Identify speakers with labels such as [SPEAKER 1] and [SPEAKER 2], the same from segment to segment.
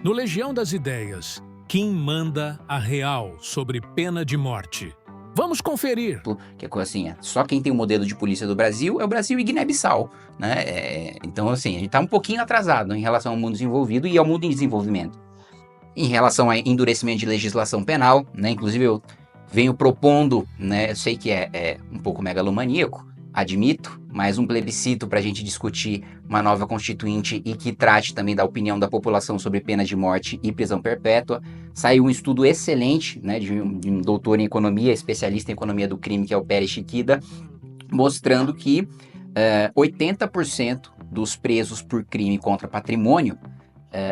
[SPEAKER 1] No Legião das Ideias, quem manda a real sobre pena de morte? Vamos conferir.
[SPEAKER 2] Que é coisa assim, só quem tem o modelo de polícia do Brasil é o Brasil e Guiné-Bissau, né? Então, assim, a gente tá um pouquinho atrasado em relação ao mundo desenvolvido e ao mundo em desenvolvimento. Em relação a endurecimento de legislação penal, né? Inclusive eu venho propondo, né? Eu sei que é um pouco megalomaníaco, admito, mas um plebiscito para a gente discutir uma nova constituinte e que trate também da opinião da população sobre pena de morte e prisão perpétua. Saiu um estudo excelente, né, de um doutor em economia, especialista em economia do crime, que é o Pérez Chiquida, mostrando que 80% dos presos por crime contra patrimônio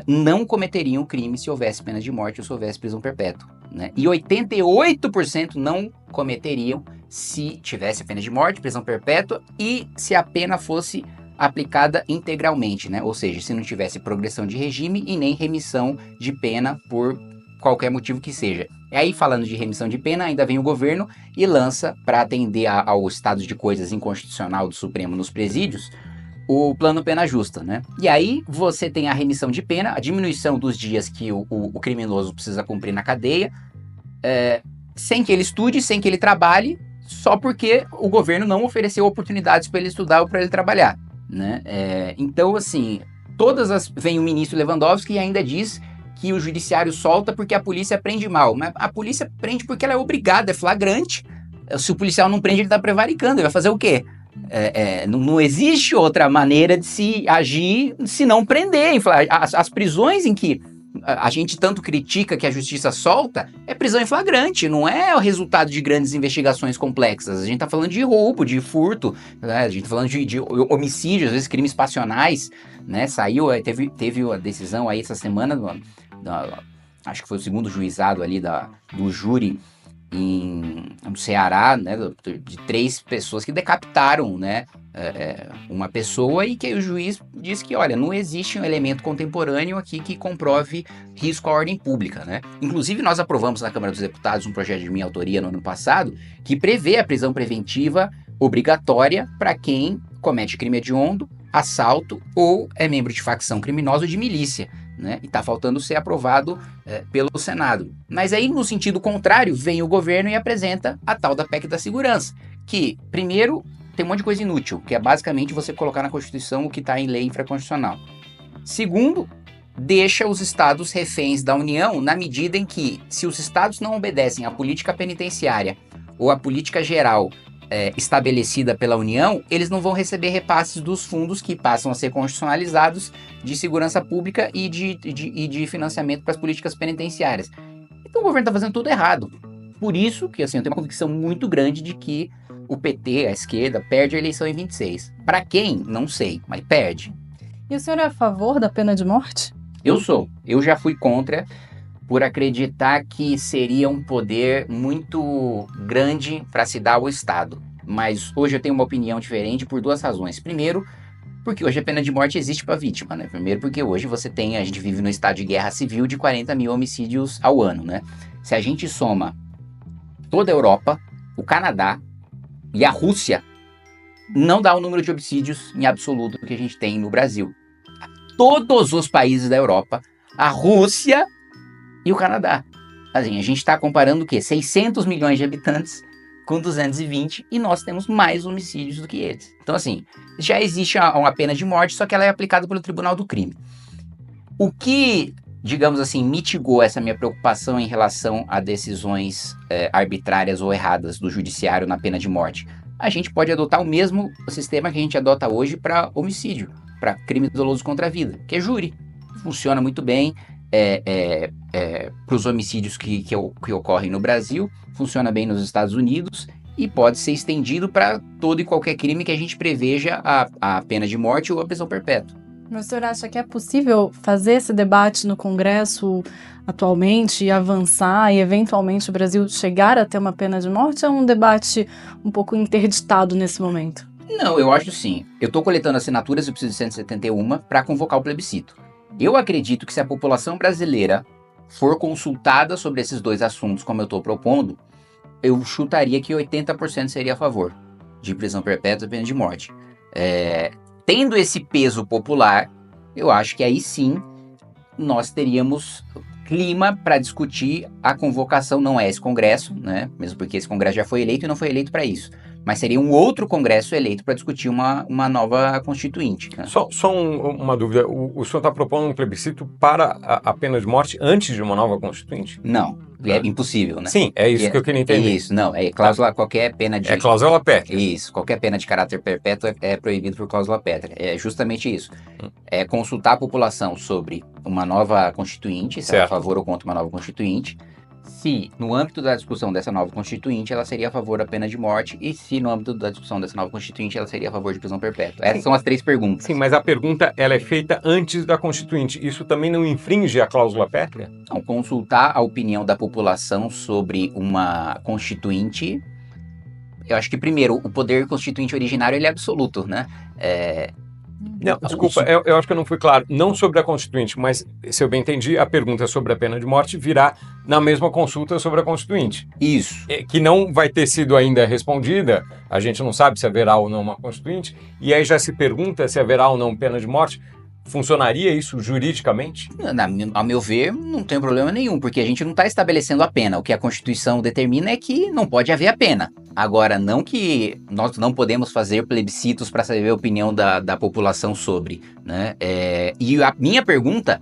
[SPEAKER 2] não cometeriam crime se houvesse pena de morte ou se houvesse prisão perpétua, né? E 88% não cometeriam se tivesse pena de morte, prisão perpétua e se a pena fosse aplicada integralmente, né? Ou seja, se não tivesse progressão de regime e nem remissão de pena por qualquer motivo que seja. E aí, falando de remissão de pena, ainda vem o governo e lança, para atender ao estado de coisas inconstitucional do Supremo nos presídios, o plano pena justa, né? E aí você tem a remissão de pena, a diminuição dos dias que o criminoso precisa cumprir na cadeia, sem que ele estude, sem que ele trabalhe, só porque o governo não ofereceu oportunidades para ele estudar ou para ele trabalhar, né? Então, assim, vem o ministro Lewandowski e ainda diz que o judiciário solta porque a polícia prende mal, mas a polícia prende porque ela é obrigada, é flagrante. Se o policial não prende, ele tá prevaricando, ele vai fazer o quê? Não existe outra maneira de se agir se não prender. As prisões em que a gente tanto critica que a justiça solta é prisão em flagrante, não é o resultado de grandes investigações complexas. A gente tá falando de roubo, de furto, né? A gente tá falando de homicídios, às vezes crimes passionais, né? Teve a decisão aí essa semana, acho que foi o segundo juizado ali do júri no Ceará, né, de 3 pessoas que decapitaram, né, uma pessoa, e que aí o juiz disse que, olha, não existe um elemento contemporâneo aqui que comprove risco à ordem pública, né? Inclusive, nós aprovamos na Câmara dos Deputados um projeto de minha autoria no ano passado que prevê a prisão preventiva obrigatória para quem comete crime hediondo, assalto ou é membro de facção criminosa ou de milícia, né? E está faltando ser aprovado pelo Senado. Mas aí, no sentido contrário, vem o governo e apresenta a tal da PEC da segurança, que, primeiro, tem um monte de coisa inútil, que é basicamente você colocar na Constituição o que está em lei infraconstitucional. Segundo, deixa os estados reféns da União na medida em que, se os estados não obedecem à política penitenciária ou à política geral estabelecida pela União, eles não vão receber repasses dos fundos que passam a ser constitucionalizados de segurança pública e de financiamento para as políticas penitenciárias. Então o governo está fazendo tudo errado. Por isso que, assim, eu tenho uma convicção muito grande de que o PT, a esquerda, perde a eleição em 26. Para quem? Não sei, mas perde.
[SPEAKER 3] E o senhor é a favor da pena de morte?
[SPEAKER 2] Eu sou. Eu já fui contra, por acreditar que seria um poder muito grande para se dar ao Estado. Mas hoje eu tenho uma opinião diferente por 2 razões. Primeiro, porque hoje a pena de morte existe para vítima, né? Primeiro porque hoje a gente vive num estado de guerra civil de 40 mil homicídios ao ano, né? Se a gente soma toda a Europa, o Canadá e a Rússia, não dá o número de homicídios em absoluto que a gente tem no Brasil. Todos os países da Europa, a Rússia e o Canadá. Assim, a gente está comparando o quê? 600 milhões de habitantes com 220 e nós temos mais homicídios do que eles. Então, assim, já existe uma pena de morte, só que ela é aplicada pelo Tribunal do Crime. O que, digamos assim, mitigou essa minha preocupação em relação a decisões arbitrárias ou erradas do judiciário na pena de morte? A gente pode adotar o mesmo sistema que a gente adota hoje para homicídio, para crime doloso contra a vida, que é júri. Funciona muito bem. Para os homicídios que ocorrem no Brasil, funciona bem nos Estados Unidos e pode ser estendido para todo e qualquer crime que a gente preveja a pena de morte ou a prisão perpétua.
[SPEAKER 3] Mas o senhor acha que é possível fazer esse debate no Congresso atualmente e avançar e eventualmente o Brasil chegar a ter uma pena de morte, ou é um debate um pouco interditado nesse momento?
[SPEAKER 2] Não, eu acho sim. Eu estou coletando assinaturas, eu preciso de 171 para convocar o plebiscito. Eu acredito que se a população brasileira for consultada sobre esses 2 assuntos, como eu estou propondo, eu chutaria que 80% seria a favor de prisão perpétua e pena de morte. Tendo esse peso popular, eu acho que aí sim nós teríamos clima para discutir a convocação, não é esse Congresso, né? Mesmo porque esse Congresso já foi eleito e não foi eleito para isso. Mas seria um outro Congresso eleito para discutir uma nova Constituinte. Né?
[SPEAKER 4] Uma dúvida, o senhor está propondo um plebiscito para a pena de morte antes de uma nova Constituinte?
[SPEAKER 2] Não, é impossível, né?
[SPEAKER 4] Sim, é isso que eu queria entender.
[SPEAKER 2] Isso, não, é cláusula, qualquer pena de...
[SPEAKER 4] É cláusula pétrea.
[SPEAKER 2] Isso, qualquer pena de caráter perpétuo é proibido por cláusula pétrea. É justamente isso. É consultar a população sobre uma nova Constituinte, se ela é a favor ou contra uma nova Constituinte, se no âmbito da discussão dessa nova Constituinte ela seria a favor da pena de morte e se no âmbito da discussão dessa nova Constituinte ela seria a favor de prisão perpétua. Essas são as 3 perguntas.
[SPEAKER 4] Sim, mas a pergunta ela é feita antes da Constituinte. Isso também não infringe a cláusula pétrea?
[SPEAKER 2] Então, consultar a opinião da população sobre uma Constituinte, eu acho que primeiro, o poder constituinte originário ele é absoluto, né?
[SPEAKER 4] Não, desculpa, eu acho que eu não fui claro. Não sobre a Constituinte, mas, se eu bem entendi, a pergunta sobre a pena de morte virá na mesma consulta sobre a Constituinte.
[SPEAKER 2] Isso.
[SPEAKER 4] Que não vai ter sido ainda respondida, a gente não sabe se haverá ou não uma Constituinte, e aí já se pergunta se haverá ou não pena de morte. Funcionaria isso juridicamente?
[SPEAKER 2] A meu ver, não tem problema nenhum, porque a gente não está estabelecendo a pena. O que a Constituição determina é que não pode haver a pena. Agora, não que nós não podemos fazer plebiscitos para saber a opinião da população sobre, né? E a minha pergunta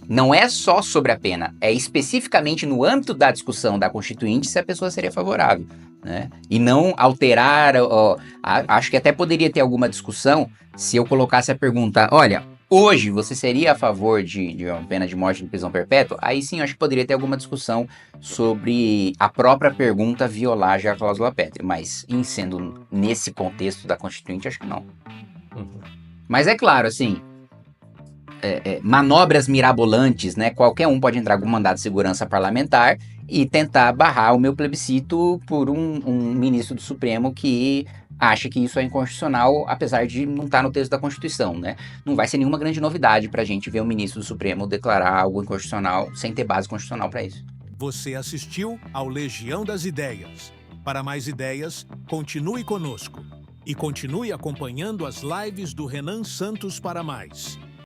[SPEAKER 2] não é só sobre a pena, é especificamente no âmbito da discussão da Constituinte se a pessoa seria favorável, né? E não alterar, acho que até poderia ter alguma discussão se eu colocasse a pergunta, olha, hoje você seria a favor de uma pena de morte de prisão perpétua? Aí sim, acho que poderia ter alguma discussão sobre a própria pergunta violar já a cláusula pétrea, mas em sendo nesse contexto da Constituinte, acho que não. Mas é claro, assim, manobras mirabolantes, né? Qualquer um pode entrar com mandado de segurança parlamentar e tentar barrar o meu plebiscito por um ministro do Supremo que acha que isso é inconstitucional, apesar de não estar no texto da Constituição, né? Não vai ser nenhuma grande novidade pra gente ver o ministro do Supremo declarar algo inconstitucional sem ter base constitucional para isso.
[SPEAKER 1] Você assistiu ao Legião das Ideias. Para mais ideias, continue conosco e continue acompanhando as lives do Renan Santos para mais.